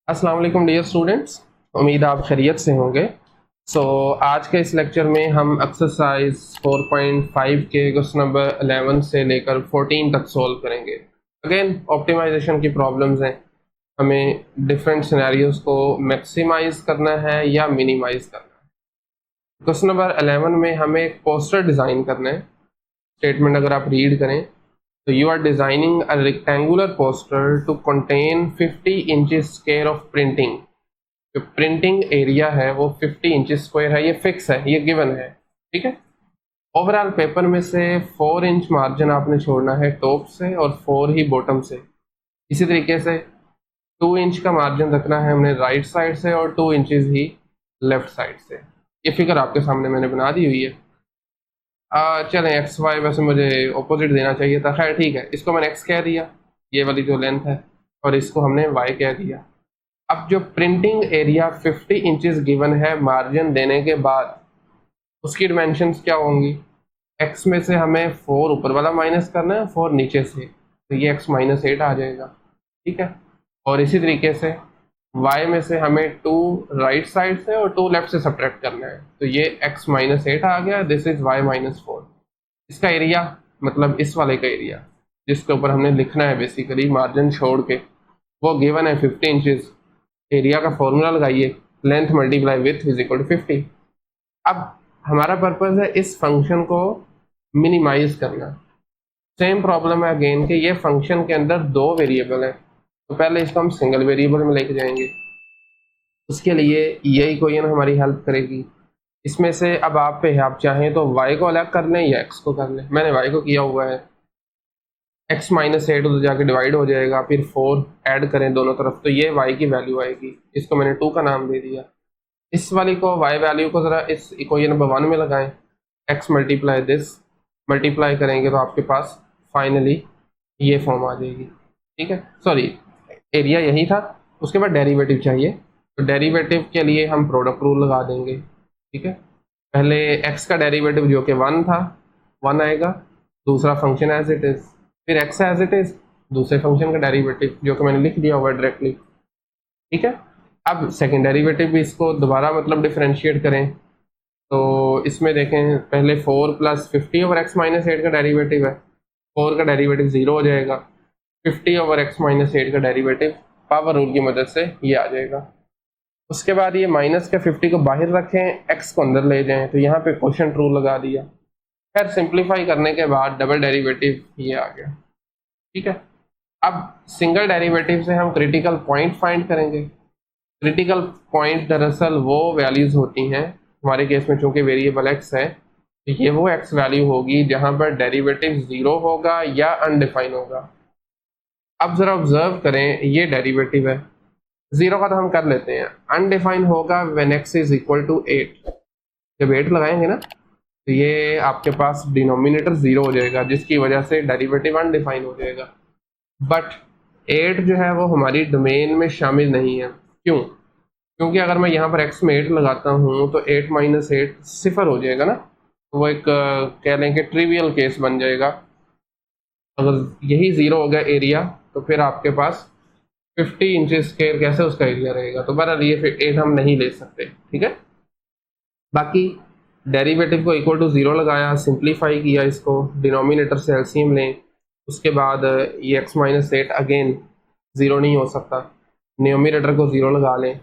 अस्सलाम वालेकुम dear students, उम्मीद आप खैरियत से होंगे। आज के इस लेक्चर में हम एक्सरसाइज 4.5 के क्वेश्चन नंबर 11 से लेकर 14 तक सॉल्व करेंगे। अगेन ऑप्टिमाइजेशन की प्रॉब्लम्स हैं, हमें डिफरेंट सिनेरियोज को मैक्सिमाइज करना है या मिनिमाइज करना है। क्वेश्चन नंबर 11 में हमें एक पोस्टर डिज़ाइन करना है। स्टेटमेंट अगर आप रीड करें तो you are designing a rectangular poster to contain 50 inches square of printing। जो प्रिंटिंग एरिया है वो 50 इंचेस स्क्वायर है, ये फिक्स है, ये गिवन है, ठीक है। ओवरऑल पेपर में से 4 इंच मार्जिन आपने छोड़ना है टॉप से और 4 ही बॉटम से। इसी तरीके से 2 इंच का मार्जिन रखना है हमने राइट साइड से और 2 इंचेस ही लेफ्ट साइड से। ये फिगर आपके सामने मैंने बना दी हुई है। चलें एक्स वाई, वैसे मुझे ऑपोजिट देना चाहिए था, खैर ठीक है, इसको मैंने एक्स कह दिया, ये वाली जो लेंथ है, और इसको हमने वाई कह दिया। अब जो प्रिंटिंग एरिया 50 इंचेस गिवन है मार्जिन देने के बाद, उसकी डिमेंशंस क्या होंगी? एक्स में से हमें 4 ऊपर वाला माइनस करना है, 4 नीचे से, तो ये एक्स माइनस 8 आ जाएगा, ठीक है। और इसी तरीके से y में से हमें 2 राइट साइड से और 2 लेफ्ट से सब्ट्रैक्ट करना है, तो ये x माइनस 8 आ गया, दिस इज y माइनस 4। इसका एरिया मतलब इस वाले का एरिया जिसके ऊपर हमने लिखना है बेसिकली मार्जिन छोड़ के, वो गिवन है 50 इंचेस। एरिया का फॉर्मूला लगाइए, length multiply with is equal to 50। अब हमारा पर्पज है इस फंक्शन को मिनिमाइज करना। सेम प्रॉब्लम है अगेन कि ये फंक्शन के अंदर 2 वेरिएबल है, तो पहले इसको हम सिंगल वेरिएबल में लेके जाएंगे। उसके लिए ये इक्वेशन हमारी हेल्प करेगी। इसमें से अब आप पे है, आप चाहें तो y को अलग कर लें या x को कर लें। मैंने y को किया हुआ है, x माइनस 8 उधर जाके डिवाइड हो जाएगा, फिर 4 ऐड करें दोनों तरफ, तो ये y की वैल्यू आएगी। इसको मैंने 2 का नाम दे दिया। इस वाली को y वैल्यू को ज़रा इस इक्वेशन नंबर 1 में लगाएं, x मल्टीप्लाई दिस, मल्टीप्लाई करेंगे तो आपके पास फाइनली ये फॉर्म आ जाएगी, ठीक है। सॉरी, एरिया यही था, उसके बाद डेरिवेटिव चाहिए, तो डेरिवेटिव के लिए हम प्रोडक्ट रूल लगा देंगे, ठीक है। पहले x का डेरिवेटिव जो कि 1 था, 1 आएगा, दूसरा फंक्शन एज इट इज़, फिर x एज इट इज़, दूसरे फंक्शन का डेरिवेटिव जो कि मैंने लिख दिया हुआ है डायरेक्टली, ठीक है। अब सेकेंड डेरिवेटिव भी इसको दोबारा मतलब डिफरेंशिएट करें, तो इसमें देखें पहले 4 प्लस 50 ओवर x माइनस 8 का डेरिवेटिव है, 4 का डेरिवेटिव 0 हो जाएगा, 50 ओवर x माइनस 8 का डेरिवेटिव पावर रूल की मदद से ये आ जाएगा। उसके बाद ये माइनस के 50 को बाहर रखें, x को अंदर ले जाएं, तो यहाँ पे क्वोशंट रूल लगा दिया। खैर सिंप्लीफाई करने के बाद डबल डेरिवेटिव ये आ गया, ठीक है। अब सिंगल डेरिवेटिव से हम क्रिटिकल पॉइंट फाइंड करेंगे। क्रिटिकल पॉइंट दरअसल वो वैल्यूज होती हैं, हमारे केस में चूंकि वेरिएबल x है, तो ये वो x वैल्यू होगी जहाँ पर डेरिवेटिव 0 होगा या अनडिफाइन होगा। अब जरा ऑब्जर्व करें, ये डेरिवेटिव है, 0 का तो हम कर लेते हैं, अनडिफाइन होगा when x is equal to 8। जब 8 लगाएंगे ना, तो ये आपके पास डिनोमिनेटर 0 हो जाएगा, जिसकी वजह से डेरिवेटिव अनडिफाइन हो जाएगा। बट 8 जो है वो हमारी डोमेन में शामिल नहीं है। क्यों? क्योंकि अगर मैं यहाँ पर x में 8 लगाता हूँ तो 8 माइनस 8 सिफर हो जाएगा ना, तो वो एक कह लें कि ट्रिवियल केस बन जाएगा। अगर यही 0 हो गया एरिया, तो फिर आपके पास 50 इंचेस स्क्वायर कैसे उसका एरिया रहेगा, तो बहरहाल ये फिर 8 हम नहीं ले सकते, ठीक है। बाकी डेरिवेटिव को इक्वल टू 0 लगाया, सिंप्लीफाई किया इसको, डिनोमिनेटर से एलसीएम लें, उसके बाद ये x माइनस 8 अगेन 0 नहीं हो सकता, न्यूमिनेटर को 0 लगा लें,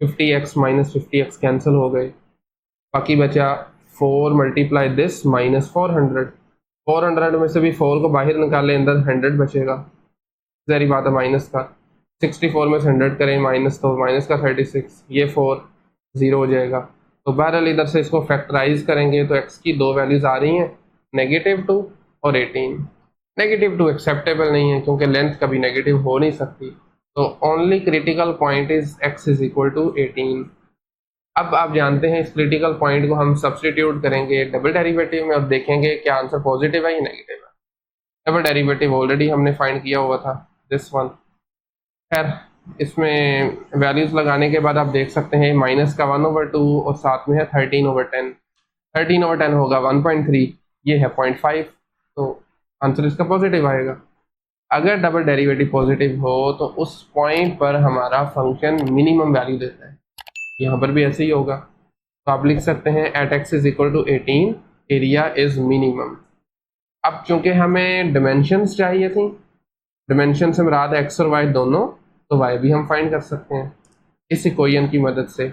50x माइनस 50x कैंसिल हो गए, बाकी बचा 4 मल्टीप्लाई दिस माइनस 400। 400 में से भी 4 को बाहर निकालें, अंदर 100 बचेगा, जहरी बात है माइनस का। 64 में से 100 करें माइनस, तो माइनस का 36, ये 4 0 हो जाएगा। तो बहरहाल इधर से इसको फैक्टराइज करेंगे तो x की 2 वैल्यूज आ रही हैं, -2 और 18। -2 एक्सेप्टेबल नहीं है क्योंकि लेंथ कभी नेगेटिव हो नहीं सकती, तो only critical point is x is equal to 18। अब आप जानते हैं इस क्रिटिकल पॉइंट को हम सब्सटीट्यूट करेंगे डबल डेरिवेटिव में और देखेंगे क्या आंसर पॉजिटिव है या नेगेटिव है। डबल डेरिवेटिव ऑलरेडी हमने फाइंड किया हुआ था, दिस वन। खैर इसमें वैल्यूज लगाने के बाद आप देख सकते हैं माइनस का 1/2 और साथ में है 13/10। 13/10 होगा 1.3, ये है 0.5, तो आंसर इसका पॉजिटिव आएगा। अगर डबल डेरिवेटिव पॉजिटिव हो तो उस पॉइंट पर हमारा फंक्शन मिनिमम वैल्यू देता है। यहाँ पर भी ऐसे ही होगा। तो आप लिख सकते हैं at x is equal to 18 area is minimum. अब चूंकि हमें डिमेंशंस चाहिए थी, डिमेंशन से मुराद एक्स और वाई दोनों, तो वाई भी हम फाइंड कर सकते हैं इस इक्वेशन की मदद से।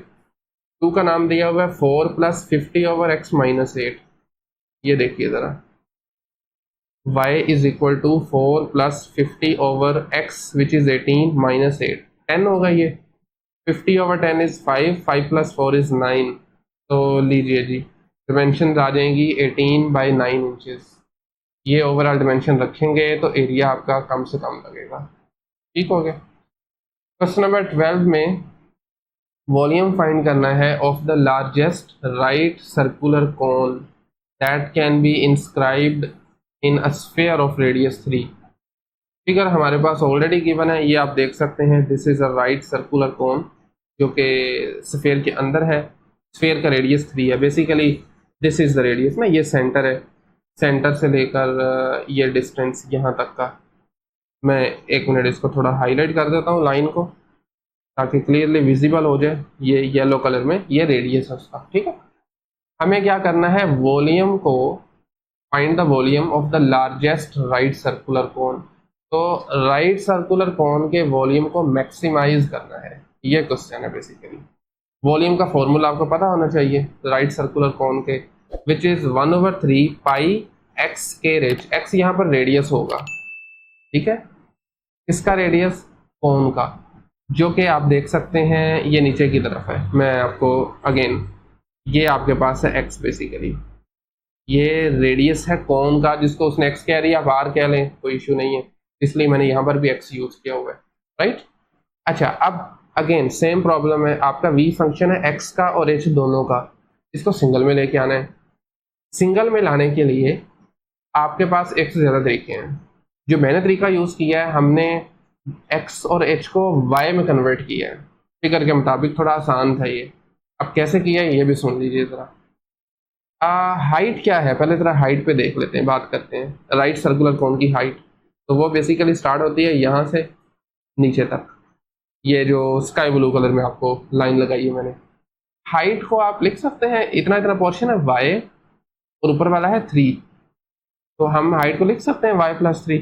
2 का नाम दिया हुआ है 4 + 50 ओवर एक्स माइनस 8। ये देखिए ज़रा, y is equal to 4 + 50 over x which is 18 minus 8, 10 होगा ये। 50 ओवर 10 इज़ 5, 5 + 4 इज़ 9। तो लीजिए जी, डिमेंशन आ जाएंगी 18/9 इंचेस। ये ओवरऑल डिमेंशन रखेंगे तो एरिया आपका कम से कम लगेगा। ठीक हो गया। क्वेश्चन नंबर 12 में वॉल्यूम फाइंड करना है of the largest right circular cone that can be inscribed in a sphere of radius 3। Figure हमारे पास ऑलरेडी गिवन है, ये आप देख सकते हैं। This is a right circular कोन जो कि स्फीयर के अंदर है। स्फीयर का रेडियस 3 है। Basically this is the radius ना, ये सेंटर है। सेंटर से लेकर ये डिस्टेंस यहाँ तक का, मैं एक मिनट इसको थोड़ा हाईलाइट कर देता हूँ लाइन को ताकि क्लियरली विजिबल हो जाए। ये येलो कलर में ये रेडियस है उसका। ठीक है, हमें क्या करना है, वॉल्यूम को find the volume of the largest right circular कोन। तो राइट सर्कुलर कोन के वॉल्यूम को मैक्सिमाइज करना है, ये क्वेश्चन है बेसिकली। वॉल्यूम का फॉर्मूला आपको पता होना चाहिए राइट सर्कुलर कोन के, which is 1/3 pi x square H. X यहाँ पर रेडियस होगा। ठीक है, किसका रेडियस, कोन का, जो कि आप देख सकते हैं ये नीचे की तरफ है। मैं आपको अगेन, ये आपके पास है एक्स, बेसिकली ये रेडियस है कोन का, जिसको उसने एक्स कह रही है, आप आर कह लें, कोई इशू नहीं है, इसलिए मैंने यहाँ पर भी एक्स यूज किया हुआ है। राइट, अच्छा, अब अगेन सेम प्रॉब्लम है। आपका वी फंक्शन है एक्स का और एच दोनों का, इसको सिंगल में लेके आना है। सिंगल में लाने के लिए आपके पास एक से ज़्यादा तरीके हैं। जो मैंने तरीका यूज़ किया है, हमने एक्स और एच को वाई में कन्वर्ट किया है। फिगर के मुताबिक थोड़ा आसान था ये। अब कैसे किया है ये भी सुन लीजिए ज़रा। हाइट क्या है, पहले ज़रा हाइट पे देख लेते हैं, बात करते हैं राइट सर्कुलर कोन की हाइट। तो वो बेसिकली स्टार्ट होती है यहाँ से नीचे तक, ये जो स्काई ब्लू कलर में आपको लाइन लगाई है मैंने। हाइट को आप लिख सकते हैं, इतना इतना पोर्शन है y और ऊपर वाला है 3, तो हम हाइट को लिख सकते हैं y + 3,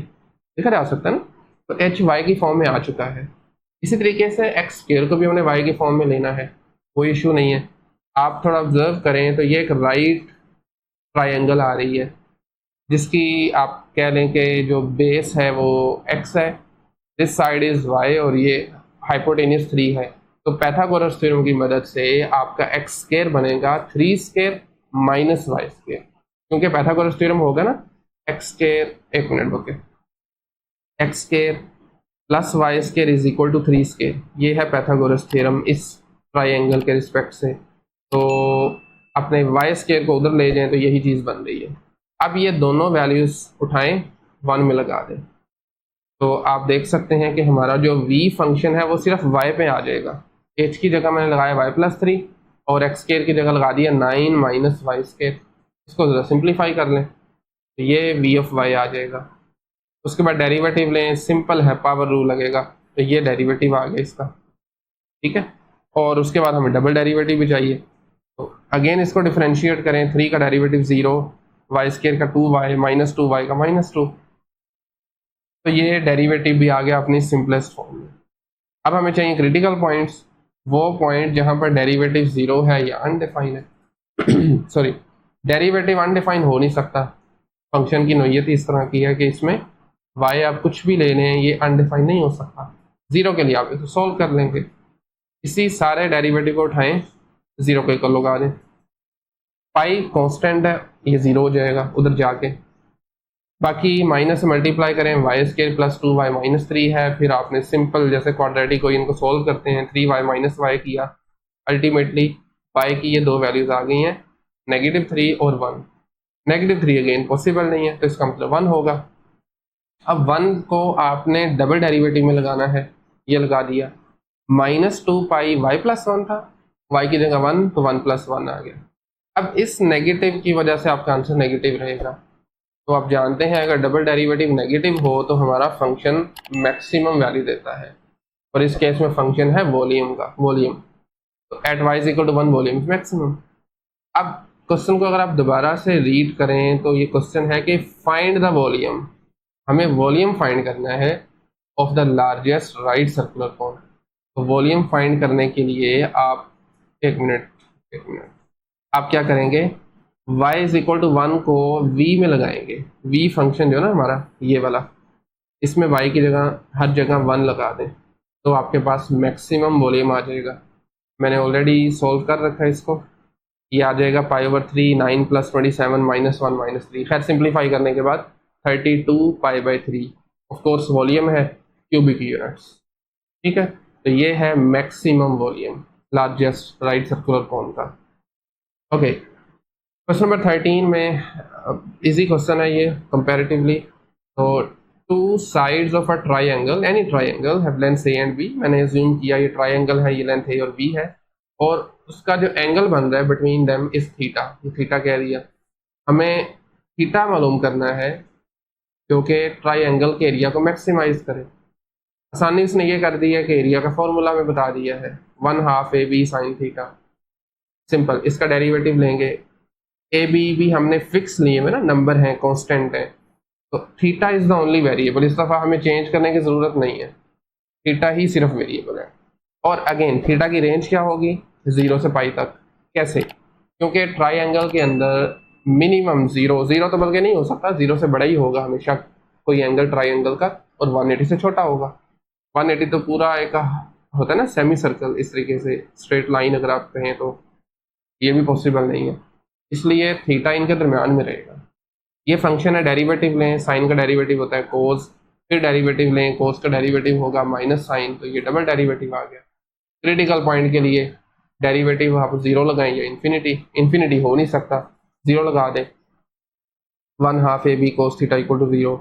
लिखा जा सकता है ना। तो h y की फॉर्म में आ चुका है। इसी तरीके से एक्स स्क्वायर को भी हमने y की फॉर्म में लेना है, कोई इशू नहीं है। आप थोड़ा ऑब्जर्व करें तो ये एक राइट ट्रायंगल आ रही है, जिसकी आप कह लें कि जो बेस है वो x है, दिस साइड इज y और ये हाइपोटेनियस 3 है। तो पाइथागोरस थ्योरम की मदद से आपका एक्स स्क्वायर बनेगा 3 स्क्वायर माइनस वाई स्क्वायर, क्योंकि पाइथागोरस थ्योरम होगा ना, एक्स स्क्वायर, एक minute okay, x square plus y square is equal to 3 square. ये है पाइथागोरस थ्योरम इस ट्राइंगल के रिस्पेक्ट से। तो अपने वाई स्क्वायर को उधर ले जाएं तो यही चीज़ बन रही है। अब ये दोनों वैल्यूज उठाएं, 1 में लगा दें, तो आप देख सकते हैं कि हमारा जो v फंक्शन है वो सिर्फ y पे आ जाएगा। h की जगह मैंने लगाया y + 3 और x स्क्वायर की जगह लगा दिया 9 - y स्क्वायर। इसको ज़रा सिंप्लीफाई कर लें तो ये v(y) आ जाएगा। उसके बाद डेरिवेटिव लें, सिंपल है, पावर रूल लगेगा, तो ये डेरिवेटिव आ गया इसका। ठीक है, और उसके बाद हमें डबल डेरिवेटिव भी चाहिए। तो अगेन इसको डिफ्रेंशिएट करें, 3 का डेरिवेटिव 0, y स्क्वायर का 2y, -2y का -2, तो ये डेरिवेटिव भी आ गया अपनी सिंपलेस्ट फॉर्म में। अब हमें चाहिए क्रिटिकल पॉइंट्स, वो पॉइंट जहां पर डेरिवेटिव 0 है या अनडिफाइन है। सॉरी, डेरिवेटिव अनडिफाइन हो नहीं सकता। फंक्शन की नोयत इस तरह की है कि इसमें y आप कुछ भी ले लें, ये अनडिफाइन नहीं हो सकता। 0 के लिए आप इसको सॉल्व कर लेंगे, इसी सारे डेरिवेटिव को उठाएं, 0 के इक्वल लगा दें। पाई कांस्टेंट है, ये 0 हो जाएगा उधर जाके। बाकी माइनस से मल्टीप्लाई करें, वाई स्क्वायर + 2y - 3 है। फिर आपने सिंपल जैसे क्वाड्रेटिक को इनको सोल्व करते हैं, 3y - y किया, अल्टीमेटली y की ये दो वैल्यूज आ गई हैं, -3 और 1। -3 अगेन पॉसिबल नहीं है, तो इसका मतलब 1 होगा। अब 1 को आपने डबल डेरिवेटिव में लगाना है, ये लगा दिया। -2 पाई y + 1 था, y की जगह 1, तो 1 + 1 आ गया। अब इस नेगेटिव की वजह से आपका आंसर नेगेटिव रहेगा, तो आप जानते हैं अगर डबल डेरिवेटिव नेगेटिव हो तो हमारा फंक्शन मैक्सिमम वैल्यू देता है, और इस केस में फंक्शन है वॉल्यूम का, वॉल्यूम। तो at y is equal to 1 volume maximum. अब क्वेश्चन को अगर आप दोबारा से रीड करें तो ये क्वेश्चन है कि फाइंड द वॉल्यूम, हमें वॉल्यूम फाइंड करना है of the largest right circular कोन। तो वॉल्यूम फाइंड करने के लिए आप एक मिनट आप क्या करेंगे, y इज इक्वल टू 1 को v में लगाएंगे। v फंक्शन जो है ना हमारा ये वाला, इसमें y की जगह हर जगह 1 लगा दें तो आपके पास मैक्सिमम वॉल्यूम आ जाएगा। मैंने ऑलरेडी सोल्व कर रखा है इसको, ये आ जाएगा π/3 9 + 27 -1 -3। खैर सिंप्लीफाई करने के बाद 32 π/3 ऑफ कोर्स वॉल्यूम है क्यूबिक यूनिट्स। ठीक है, तो ये है maximum volume largest right circular cone का। ओके, क्वेश्चन नंबर 13 में इजी क्वेश्चन है ये कंपैरेटिवली। तो two sides of a triangle, any triangle have length A and B. मैंने अज्यूम किया ये ट्राइंगल है, ये लेंथ ए और बी है, और उसका जो एंगल बन रहा है बिटवीन देम इज थीटा। ये थीटा कह दिया, हमें थीटा मालूम करना है क्योंकि ट्राइंगल के एरिया को मैक्सिमाइज करे। आसानी से ये कर दिया कि एरिया का फॉर्मूला में बता दिया है 1/2 AB sin थीटा। सिंपल, इसका डेरिवेटिव लेंगे। ए बी भी हमने फिक्स लिए हुए ना, नंबर हैं, कांस्टेंट है, तो theta is the only variable. इस दफ़ा हमें चेंज करने की ज़रूरत नहीं है, थीटा ही सिर्फ वेरिएबल है। और अगेन थीटा की रेंज क्या होगी, 0 से पाई तक। कैसे, क्योंकि ट्राइंगल के अंदर मिनिमम 0 तो बल्कि नहीं हो सकता, 0 से बड़ा ही होगा हमेशा कोई एंगल ट्राइंगल का, और 180 से छोटा होगा। 180 तो पूरा एक होता है ना सेमी सर्कल, इस तरीके से स्ट्रेट लाइन अगर आप कहें तो ये भी पॉसिबल नहीं है, इसलिए थीटा इनके दरमियान में रहेगा। ये फंक्शन है, डेरिवेटिव लें, साइन का डेरिवेटिव होता है कोस, फिर डेरिवेटिव लें, कोस का डेरिवेटिव होगा माइनस साइन, तो ये डबल डेरिवेटिव आ गया। क्रिटिकल पॉइंट के लिए डेरिवेटिव आप 0 लगाएं या इन्फिनिटी, इन्फिनिटी हो नहीं सकता, 0 लगा दें। 1/2 AB cos theta equal to 0।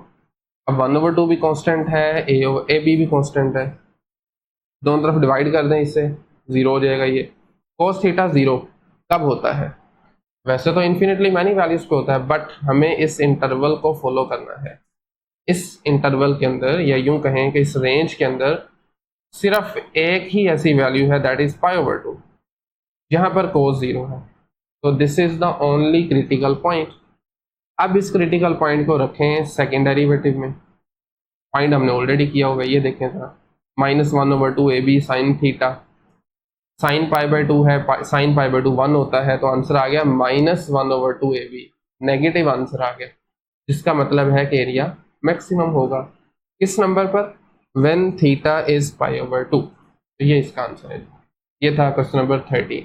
अब 1/2 भी कांस्टेंट है, ए बी भी कांस्टेंट है, दोनों तरफ डिवाइड कर दें, इससे 0 हो जाएगा। ये cos थीटा 0 कब होता है, वैसे तो इन्फिनिटली मैनी वैल्यूज पे होता है, बट हमें इस इंटरवल को फॉलो करना है। इस इंटरवल के अंदर, या यूं कहें कि इस रेंज के अंदर सिर्फ एक ही ऐसी वैल्यू है, दैट इज π/2, जहां पर cos 0 है। तो this is the only critical point. अब इस क्रिटिकल पॉइंट को रखें सेकेंड डेरिवेटिव में, पॉइंट हमने ऑलरेडी किया होगा, ये देखें था -1/2 AB sin थीटा, साइन π/2 है, साइन π/2 1 होता है, तो आंसर आ गया -1/2 AB, नेगेटिव आंसर आ गया, जिसका मतलब है कि एरिया मैक्सिमम होगा किस नंबर पर, व्हेन थीटा इज π/2। तो ये इसका आंसर है। ये था क्वेश्चन नंबर 13।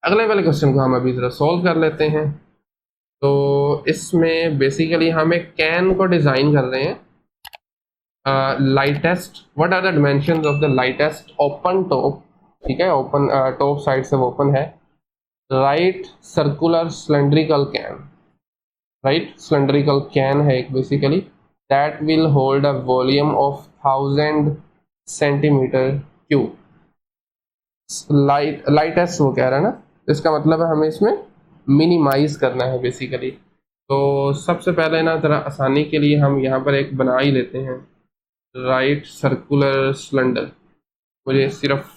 अगले वाले क्वेश्चन को हम अभी जरा सॉल्व कर लेते हैं। तो इसमें बेसिकली हम एक कैन को डिजाइन कर रहे हैं। Lightest, what are the dimensions of the lightest open top, ठीक है, ओपन टॉप साइड से ओपन है, right circular cylindrical can, right cylindrical can है एक basically, that will hold a volume of 1000 centimetre cube. Lightest वो कह रहा है ना, इसका मतलब है हमें इसमें मिनिमाइज करना है बेसिकली। तो सबसे पहले ना जरा आसानी के लिए हम यहाँ पर एक बना ही लेते हैं, राइट सर्कुलर सिलेंडर। मुझे सिर्फ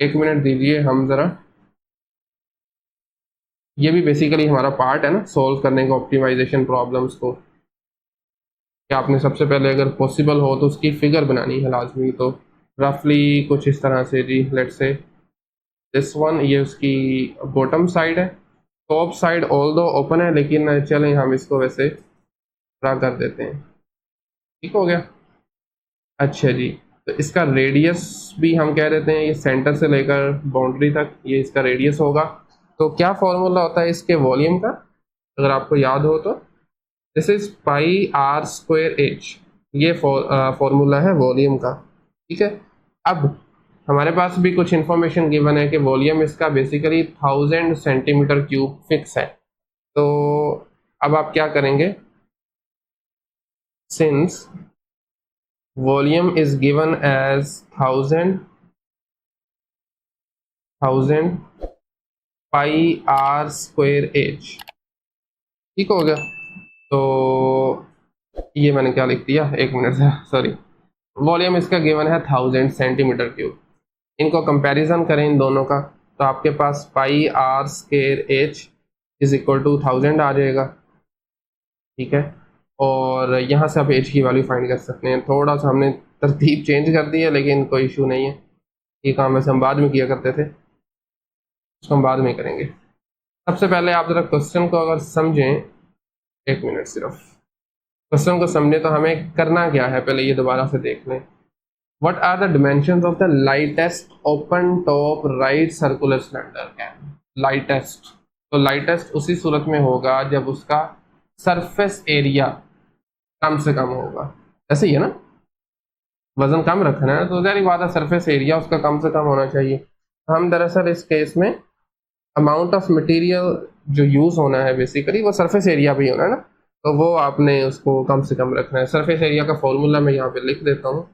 1 मिनट दीजिए, हम ज़रा, ये भी बेसिकली हमारा पार्ट है ना सॉल्व करने का ऑप्टिमाइजेशन प्रॉब्लम्स को, कि आपने सबसे पहले अगर पॉसिबल हो तो उसकी फिगर बनानी है लाजमी। तो रफली कुछ इस तरह से जी, लेट्स से दिस वन, ये उसकी बॉटम साइड है, टॉप साइड ऑल दो ओपन है, लेकिन चलें हम इसको वैसे ड्रा कर देते हैं, ठीक हो गया। अच्छा जी, तो इसका रेडियस भी हम कह देते हैं, ये सेंटर से लेकर बाउंड्री तक ये इसका रेडियस होगा। तो क्या फॉर्मूला होता है इसके वॉल्यूम का, अगर आपको याद हो तो, दिस इज πr²h, ये फॉर्मूला है वॉल्यूम का, ठीक है। अब हमारे पास भी कुछ इंफॉर्मेशन गिवन है कि वॉल्यूम इसका बेसिकली 1000 सेंटीमीटर क्यूब फिक्स है। तो अब आप क्या करेंगे, since volume is given as 1000 πr²h, ठीक हो गया। तो ये मैंने क्या लिख दिया, एक मिनट से, सॉरी। वॉल्यूम इसका गिवन है 1000 सेंटीमीटर क्यूब। इनको कंपैरिजन करें इन दोनों का, तो आपके पास pi r square h is equal to 1000 आ जाएगा, ठीक है। और यहाँ से आप एच की वैल्यू फाइंड कर सकते हैं। थोड़ा सा हमने तरतीब चेंज कर दी है, लेकिन कोई इशू नहीं है। ये काम वैसे हम बाद में किया करते थे, उसको हम बाद में करेंगे। सबसे पहले आप ज़रा क्वेश्चन को अगर समझें, एक मिनट सिर्फ, क्वेश्चन को समझें तो हमें करना क्या है, पहले ये दोबारा से देख लें। What are the dimensions of the lightest open top right circular cylinder can? Lightest, तो lightest उसी सूरत में होगा जब उसका सरफेस एरिया कम से कम होगा। ऐसे ही है ना, वजन कम रखना है तो जारी बात है सरफेस एरिया उसका कम से कम होना चाहिए। हम दरअसल इस केस में अमाउंट ऑफ मटेरियल जो यूज होना है बेसिकली वो सरफेस एरिया भी होना है ना, तो वो आपने उसको कम से कम रखना है। सरफेस एरिया का फॉर्मूला मैं यहाँ पे लिख देता हूँ।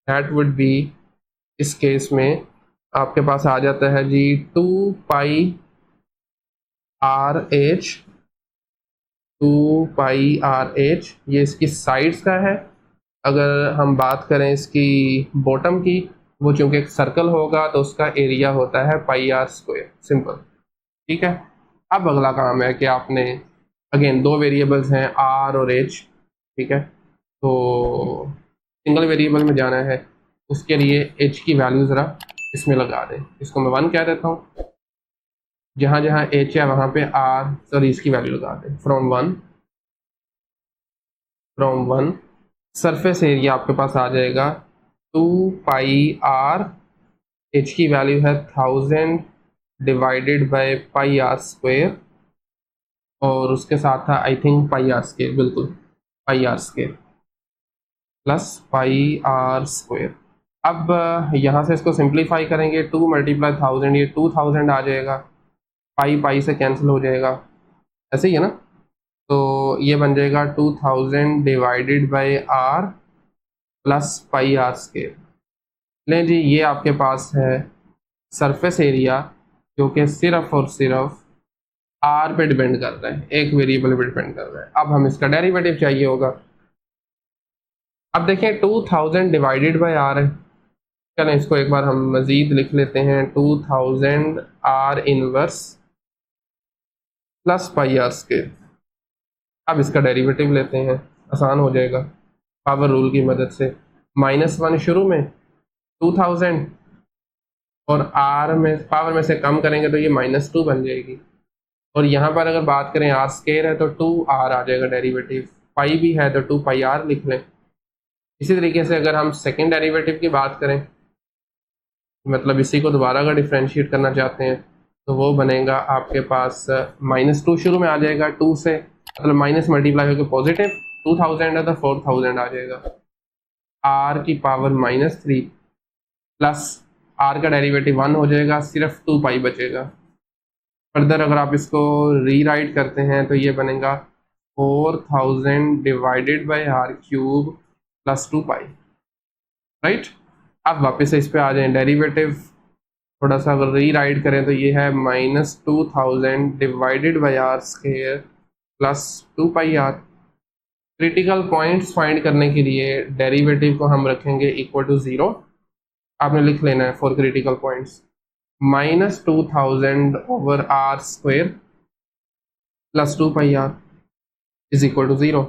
दैट वुड बी, इस केस में आपके पास आ जाता है जी 2 pi r H, 2 pi r H, ये इसकी साइड्स का है। अगर हम बात करें इसकी बॉटम की, वो चूंकि एक सर्कल होगा तो उसका एरिया होता है पाई आर स्क्वायर, सिंपल, ठीक है। अब अगला काम है कि आपने अगेन दो वेरिएबल्स हैं आर और एच, ठीक है। तो सिंगल वेरिएबल में जाना है, उसके लिए एच की वैल्यू ज़रा इसमें लगा दें। इसको मैं 1 कह देता हूँ, जहाँ जहाँ एच है वहाँ पे आर, सॉरी इसकी वैल्यू लगा दें फ्रॉम वन सरफेस एरिया आपके पास आ जाएगा 2 पाई आर, एच की वैल्यू है 1000 divided by pi r square, और उसके साथ था I think pi r square, बिल्कुल pi r square plus pi r square. अब यहाँ से इसको सिंप्लीफाई करेंगे, 2 मल्टीप्लाई 1000, ये 2000 आ जाएगा, पाई पाई से कैंसिल हो जाएगा, ऐसे ही है ना। तो ये बन जाएगा 2000 divided by r plus pi r square. लें जी, ये आपके पास है सरफेस एरिया जो कि सिर्फ और सिर्फ आर पे डिपेंड कर रहा है, एक वेरिएबल पे डिपेंड कर रहा है। अब हम इसका डेरिवेटिव चाहिए होगा। अब देखें 2000 डिवाइडेड बाय आर है, चलें इसको एक बार हम मज़ीद लिख लेते हैं, 2000 r inverse plus pi r square. अब इसका डेरिवेटिव लेते हैं, आसान हो जाएगा पावर रूल की मदद से। -1 शुरू में 2000 और आर में पावर में से कम करेंगे तो ये -2 बन जाएगी, और यहाँ पर अगर बात करें आर स्क्वायर है तो 2r आ जाएगा डेरिवेटिव, पाई भी है तो 2 पाई आर लिख लें। इसी तरीके से अगर हम सेकेंड डेरिवेटिव की बात करें, मतलब इसी को दोबारा अगर डिफ्रेंशिएट करना चाहते हैं तो वो बनेगा आपके पास -2 शुरू में आ जाएगा, 2 से मतलब माइनस मल्टीप्लाई होकर पॉजिटिव 2000 है तो 4000 आ जाएगा, r की पावर -3 प्लस r का डेरिवेटिव 1 हो जाएगा, सिर्फ 2 पाई बचेगा। फर्दर अगर आप इसको रीराइट करते हैं तो ये बनेगा 4000 divided by r cube plus 2 pi, right. अब वापस से इस पे आ जाएं, डेरिवेटिव थोड़ा सा अगर रीराइट करें तो ये है -2000 divided by r square plus 2 pi r। Critical points find करने के लिए डेरिवेटिव को हम रखेंगे इक्वल टू 0, आपने लिख लेना है for critical points, -2000 over r square plus 2 pi r is equal to 0।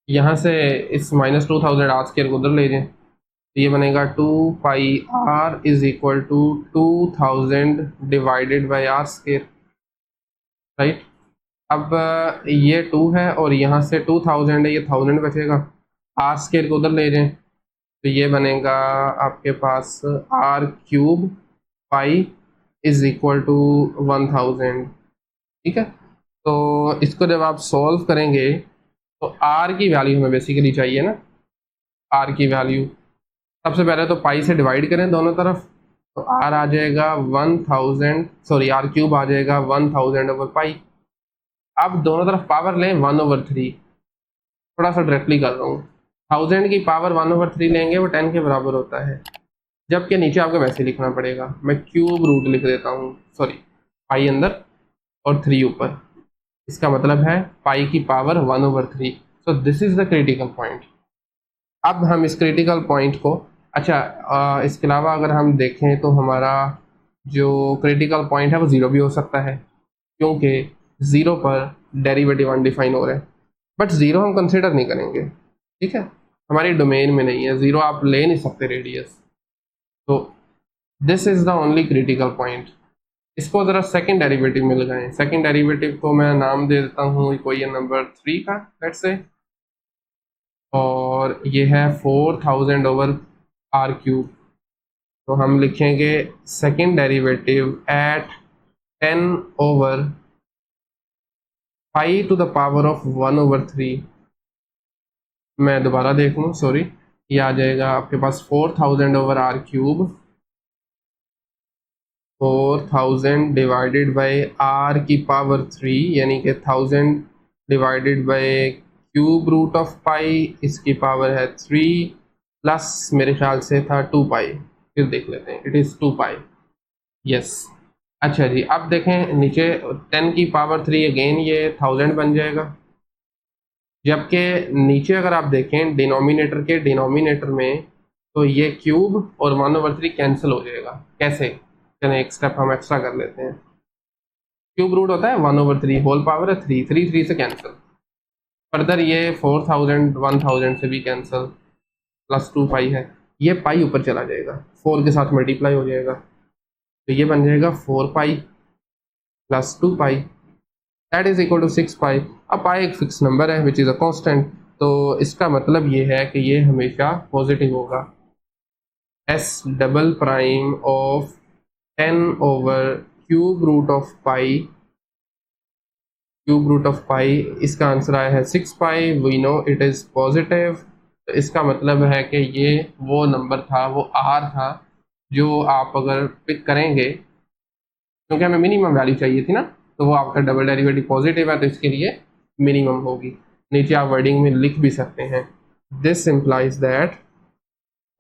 यहाँ से इस -2000 r स्क्वायर को उधर ले जाएं तो ये बनेगा 2 pi r is equal to 2000 divided by r square, right. अब ये 2 है और यहाँ से 2000 है, ये 1000 बचेगा, r स्क्वायर को उधर ले जाएं तो ये बनेगा आपके पास r cube pi is equal to 1000, ठीक है। तो इसको जब आप सॉल्व करेंगे तो r की वैल्यू हमें बेसिकली चाहिए ना, r की वैल्यू सबसे पहले तो पाई से डिवाइड करें दोनों तरफ, तो r आ जाएगा 1000, सॉरी r क्यूब आ जाएगा 1000 ओवर पाई। अब दोनों तरफ पावर लें 1/3, थोड़ा सा डायरेक्टली कर रहा हूँ, 1000 की पावर 1/3 लेंगे वो 10 के बराबर होता है, जबकि नीचे आपको वैसे लिखना पड़ेगा, मैं क्यूब रूट लिख देता हूँ, सॉरी पाई अंदर और 3 ऊपर। इसका मतलब है पाई की power 1/3। So this is the critical point. अब हम इस क्रिटिकल पॉइंट को, अच्छा इसके अलावा अगर हम देखें तो हमारा जो क्रिटिकल पॉइंट है वो ज़ीरो भी हो सकता है, क्योंकि ज़ीरो पर डेरिवेटिव अनडिफाइन हो रहा है। बट ज़ीरो हम कंसिडर नहीं करेंगे, ठीक है, हमारी डोमेन में नहीं है ज़ीरो, आप ले नहीं सकते रेडियस। तो this is the only critical point. इसको ज़रा सेकंड डेरिवेटिव में लगाएं। सेकंड डेरिवेटिव को मैं नाम दे देता हूँ कोई नंबर 3 का, लेट्स से, और ये है 4000/r³। तो हम लिखेंगे सेकंड डेरिवेटिव एट 10/π⁴ मैं दोबारा देख लूँ, सॉरी, ये आ जाएगा आपके पास 4000/r³, 4000 डिवाइडेड बाई r⁴ यानी कि 1000 divided by cube root of pi, इसकी पावर है 3 प्लस मेरे ख्याल से था 2π, फिर देख लेते हैं, इट इज़ 2π, यस। अच्छा जी, अब देखें नीचे 10⁻³ अगेन ये 1000 बन जाएगा, जबकि नीचे अगर आप देखें डिनोमिनेटर के डिनोमिनेटर में तो ये क्यूब और 1/3 कैंसिल हो जाएगा। कैसे? चलें एक स्टेप हम एक्स्ट्रा कर लेते हैं। क्यूब रूट होता है 1/3, होल पावर है 3, 3 से कैंसिल, फर्दर ये 4000 1000 से भी कैंसिल, प्लस 2π है, ये पाई ऊपर चला जाएगा, 4 के साथ मल्टीप्लाई हो जाएगा, तो ये बन जाएगा 4π plus 2π that is equal to 6π। अब पाई एक फिक्स नंबर है विच इज़ अ कांस्टेंट, तो इसका मतलब ये है कि ये हमेशा पॉजिटिव होगा। S⁻' ऑफ 10/क्यूब root of pi, cube root of pi, इसका आंसर आया है 6π, we know it is positive. तो इसका मतलब है कि ये वो नंबर था, वो R था, जो आप अगर पिक करेंगे, क्योंकि हमें मिनिमम वैल्यू चाहिए थी ना, तो वो आपका डबल डेरिवेटिव पॉजिटिव है, तो इसके लिए मिनिमम होगी। नीचे आप वर्डिंग में लिख भी सकते हैं, this implies that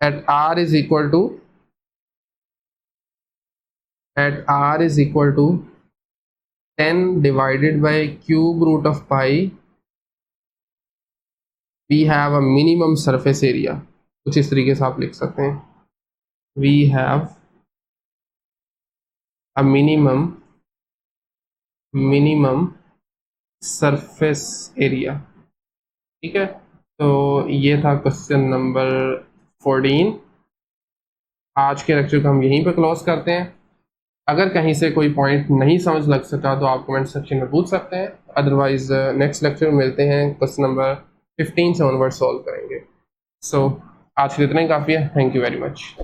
at R is equal to 10 divided by cube root of pi we have a minimum surface area. कुछ इस तरीके से आप लिख सकते हैं, we have a minimum surface area, ठीक है। तो ये था क्वेश्चन नंबर 14। आज के लेक्चर को हम यहीं पे क्लोज करते हैं। अगर कहीं से कोई पॉइंट नहीं समझ लग सका तो आप कमेंट सेक्शन में पूछ सकते हैं, अदरवाइज नेक्स्ट लेक्चर में मिलते हैं, क्वेश्चन नंबर 15 से ऑनवर्ड सॉल्व करेंगे। सो आज के लिए इतना ही काफ़ी है, थैंक यू वेरी मच।